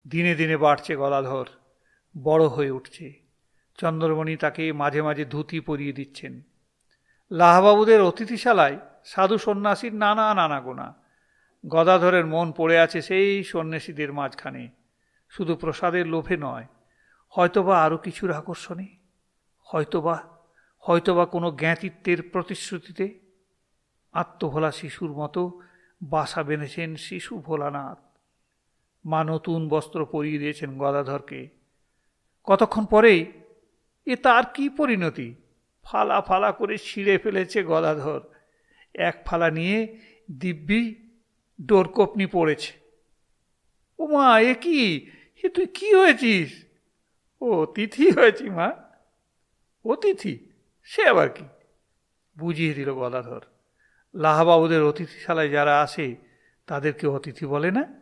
দিনে দিনে বাড়ছে গদাধর, বড় হয়ে উঠছে। চন্দ্রমণি তাকে মাঝে মাঝে ধুতি পরিয়ে দিচ্ছেন। লাহাবাবুদের অতিথিশালায় সাধু সন্ন্যাসীর নানা নানাগোনা। গদাধরের মন পড়ে আছে সেই সন্ন্যাসীদের মাঝখানে, শুধু প্রসাদের লোভে নয়, হয়তোবা আরও কিছুর আকর্ষণে, হয়তোবা কোনো জ্ঞাতিত্বের প্রতিশ্রুতিতে। আত্মভোলা শিশুর মতো বাসা বেঁধেছেন শিশু ভোলানাথ। মা নতুন বস্ত্র পরিয়ে দিয়েছেন গদাধরকে। কতক্ষণ পরেই এ তার কি পরিণতি! ফালা ফালা করে ছিঁড়ে ফেলেছে গদাধর। এক ফালা নিয়ে দিব্যি ডোরকোপনি পড়েছে। ও মা, এ কি? এ তুই কি হয়েছিস? ও তিথি হয়েছি মা। অতিথি? সে আবার কি? বুঝিয়ে দিল গদাধর। লাহাবাবুদের অতিথিশালায় যারা আসে তাদেরকে অতিথি বলে না।